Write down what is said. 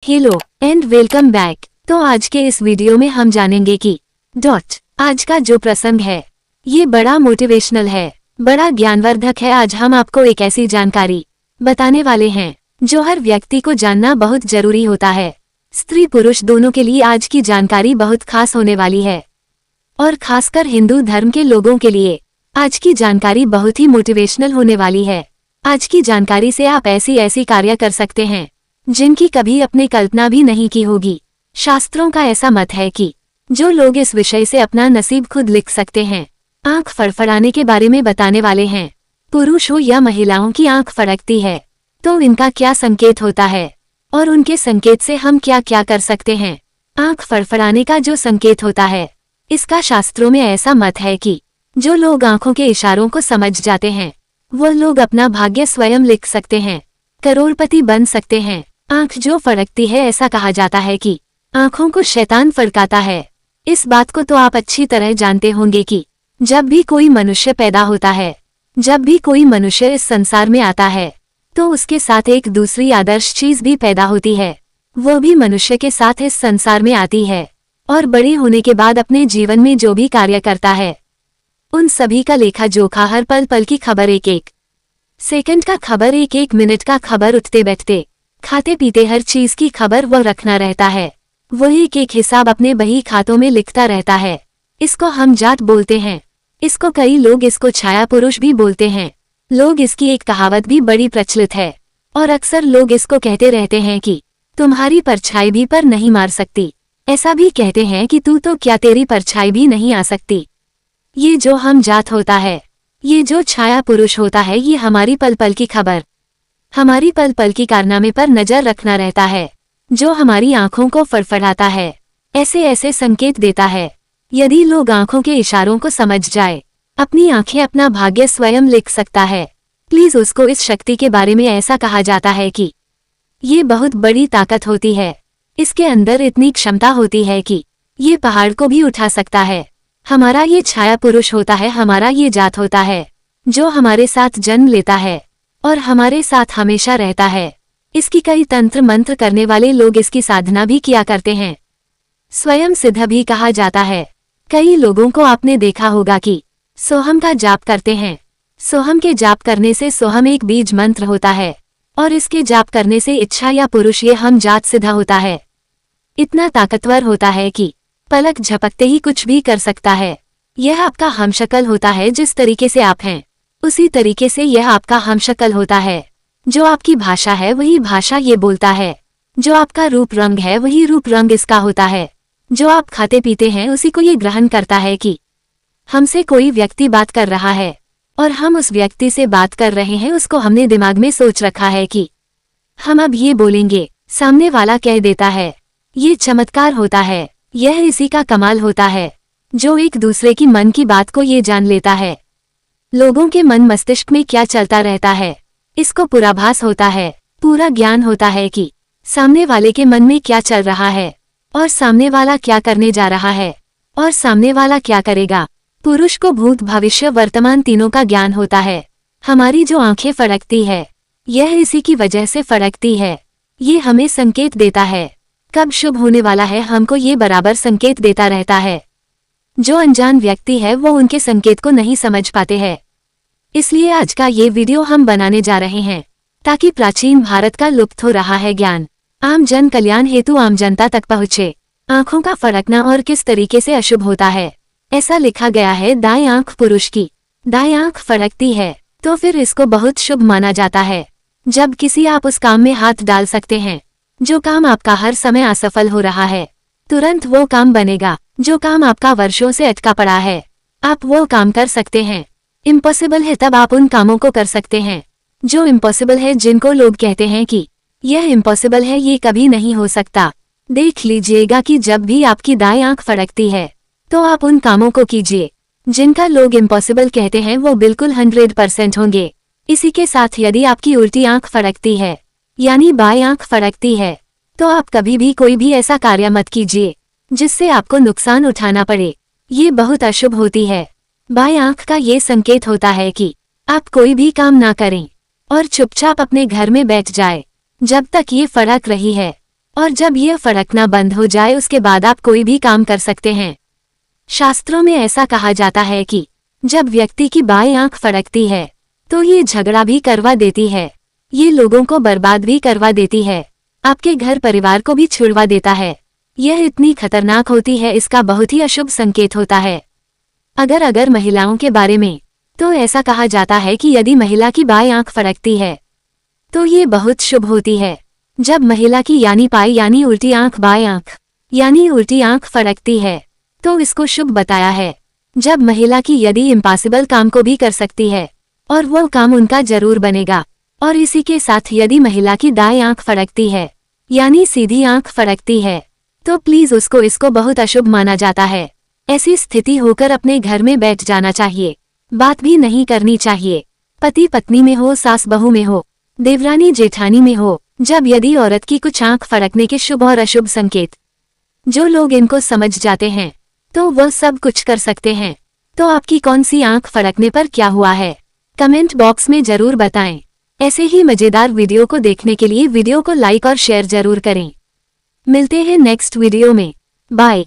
Hello and welcome back. तो आज के इस वीडियो में हम जानेंगे कि आज का जो प्रसंग है ये बड़ा मोटिवेशनल है, बड़ा ज्ञानवर्धक है। आज हम आपको एक ऐसी जानकारी बताने वाले हैं जो हर व्यक्ति को जानना बहुत जरूरी होता है। स्त्री पुरुष दोनों के लिए आज की जानकारी बहुत खास होने वाली है और खासकर हिंदू धर्म के लोगों के लिए आज की जानकारी बहुत ही मोटिवेशनल होने वाली है। आज की जानकारी से आप ऐसी कार्य कर सकते हैं जिनकी कभी अपने कल्पना भी नहीं की होगी। शास्त्रों का ऐसा मत है कि जो लोग इस विषय से अपना नसीब खुद लिख सकते हैं। आंख फड़फड़ाने के बारे में बताने वाले हैं। पुरुष हो या महिलाओं की आंख फड़कती है तो इनका क्या संकेत होता है और उनके संकेत से हम क्या क्या कर सकते हैं। आंख फड़फड़ाने का जो संकेत होता है इसका शास्त्रों में ऐसा मत है कि जो लोग आंखों के इशारों को समझ जाते हैं वो लोग अपना भाग्य स्वयं लिख सकते हैं, करोड़पति बन सकते हैं। आंख जो फड़कती है, ऐसा कहा जाता है कि आंखों को शैतान फड़काता है। इस बात को तो आप अच्छी तरह जानते होंगे कि जब भी कोई मनुष्य पैदा होता है, जब भी कोई मनुष्य इस संसार में आता है तो उसके साथ एक दूसरी आदर्श चीज भी पैदा होती है। वो भी मनुष्य के साथ इस संसार में आती है और बड़े होने के बाद अपने जीवन में जो भी कार्य करता है उन सभी का लेखा जोखा, हर पल पल की खबर, एक एक सेकंड का खबर, एक एक मिनट का खबर, उठते बैठते खाते पीते हर चीज की खबर वो रखना रहता है। वो एक एक हिसाब अपने बही खातों में लिखता रहता है। इसको हम जात बोलते हैं। इसको कई लोग इसको छाया पुरुष भी बोलते हैं। लोग इसकी एक कहावत भी बड़ी प्रचलित है और अक्सर लोग इसको कहते रहते हैं कि तुम्हारी परछाई भी पर नहीं मार सकती। ऐसा भी कहते हैं कि तू तो क्या, तेरी परछाई भी नहीं आ सकती। ये जो हम जात होता है, ये जो छाया पुरुष होता है, ये हमारी पल पल की खबर, हमारी पल पल की कारनामे पर नजर रखना रहता है। जो हमारी आंखों को फड़फड़ाता है, ऐसे ऐसे संकेत देता है। यदि लोग आंखों के इशारों को समझ जाए, अपनी आंखें अपना भाग्य स्वयं लिख सकता है। प्लीज उसको इस शक्ति के बारे में ऐसा कहा जाता है कि ये बहुत बड़ी ताकत होती है। इसके अंदर इतनी क्षमता होती है कि ये पहाड़ को भी उठा सकता है। हमारा ये छाया पुरुष होता है, हमारा ये जात होता है जो हमारे साथ जन्म लेता है और हमारे साथ हमेशा रहता है। इसकी कई तंत्र मंत्र करने वाले लोग इसकी साधना भी किया करते हैं। स्वयं सिद्ध भी कहा जाता है। कई लोगों को आपने देखा होगा कि सोहम का जाप करते हैं। सोहम के जाप करने से, सोहम एक बीज मंत्र होता है और इसके जाप करने से इच्छा या पुरुष ये हम जात सिद्ध होता है। इतना ताकतवर होता है कि पलक झपकते ही कुछ भी कर सकता है। यह आपका हमशक्ल होता है। जिस तरीके से आप हैं उसी तरीके से यह आपका हमशक्ल होता है। जो आपकी भाषा है वही भाषा ये बोलता है। जो आपका रूप रंग है वही रूप रंग इसका होता है। जो आप खाते पीते हैं उसी को ये ग्रहण करता है कि हमसे कोई व्यक्ति बात कर रहा है और हम उस व्यक्ति से बात कर रहे हैं। उसको हमने दिमाग में सोच रखा है कि हम अब ये बोलेंगे, सामने वाला कह देता है। ये चमत्कार होता है। यह इसी का कमाल होता है जो एक दूसरे की मन की बात को ये जान लेता है। लोगों के मन मस्तिष्क में क्या चलता रहता है इसको पूराभास होता है, पूरा ज्ञान होता है कि सामने वाले के मन में क्या चल रहा है और सामने वाला क्या करने जा रहा है और सामने वाला क्या करेगा। पुरुष को भूत भविष्य वर्तमान तीनों का ज्ञान होता है। हमारी जो आंखें फड़कती है यह इसी की वजह से फड़कती है। ये हमें संकेत देता है कब शुभ होने वाला है, हमको ये बराबर संकेत देता रहता है। जो अनजान व्यक्ति है वो उनके संकेत को नहीं समझ पाते हैं। इसलिए आज का ये वीडियो हम बनाने जा रहे हैं ताकि प्राचीन भारत का लुप्त हो रहा है ज्ञान आम जन कल्याण हेतु आम जनता तक पहुँचे। आंखों का फड़कना और किस तरीके से अशुभ होता है। ऐसा लिखा गया है, दाएं आंख पुरुष की दाएं आंख फड़कती है तो फिर इसको बहुत शुभ माना जाता है। जब किसी आप उस काम में हाथ डाल सकते हैं जो काम आपका हर समय असफल हो रहा है, तुरंत वो काम बनेगा। जो काम आपका वर्षों से अटका पड़ा है आप वो काम कर सकते हैं। इम्पॉसिबल है तब आप उन कामों को कर सकते हैं जो इम्पॉसिबल है, जिनको लोग कहते हैं कि यह इम्पॉसिबल है, ये कभी नहीं हो सकता। देख लीजिएगा कि जब भी आपकी दाएं आंख फड़कती है तो आप उन कामों को कीजिए जिनका लोग इम्पॉसिबल कहते हैं, वो बिल्कुल 100% होंगे। इसी के साथ यदि आपकी उल्टी आंख फड़कती है यानी बाएं आंख फड़कती है तो आप कभी भी कोई भी ऐसा कार्य मत कीजिए जिससे आपको नुकसान उठाना पड़े। ये बहुत अशुभ होती है। बाएं आंख का ये संकेत होता है कि आप कोई भी काम ना करें और चुपचाप अपने घर में बैठ जाए जब तक ये फड़क रही है। और जब यह फड़कना बंद हो जाए उसके बाद आप कोई भी काम कर सकते हैं। शास्त्रों में ऐसा कहा जाता है कि जब व्यक्ति की बाएं आंख फड़कती है तो ये झगड़ा भी करवा देती है, ये लोगों को बर्बाद भी करवा देती है, आपके घर परिवार को भी छुड़वा देता है। यह इतनी खतरनाक होती है, इसका बहुत ही अशुभ संकेत होता है। अगर महिलाओं के बारे में तो ऐसा कहा जाता है कि यदि महिला की बाएं आंख फड़कती है तो ये बहुत शुभ होती है। जब महिला की यानी पाई यानी उल्टी आंख बाएं आंख यानी उल्टी आंख फड़कती है तो इसको शुभ बताया है। जब महिला की यदि इम्पॉसिबल काम को भी कर सकती है और वो काम उनका जरूर बनेगा। और इसी के साथ यदि महिला की दाएं आंख फड़कती है यानी सीधी आंख फड़कती है तो प्लीज इसको बहुत अशुभ माना जाता है। ऐसी स्थिति होकर अपने घर में बैठ जाना चाहिए, बात भी नहीं करनी चाहिए। पति पत्नी में हो, सास बहू में हो, देवरानी जेठानी में हो, जब यदि औरत की कुछ आंख फड़कने के शुभ और अशुभ संकेत जो लोग इनको समझ जाते हैं तो वह सब कुछ कर सकते हैं। तो आपकी कौन सी आंख फड़कने पर क्या हुआ है, कमेंट बॉक्स में जरूर बताएं। ऐसे ही मजेदार वीडियो को देखने के लिए वीडियो को लाइक और शेयर जरूर करें। मिलते हैं नेक्स्ट वीडियो में। बाय।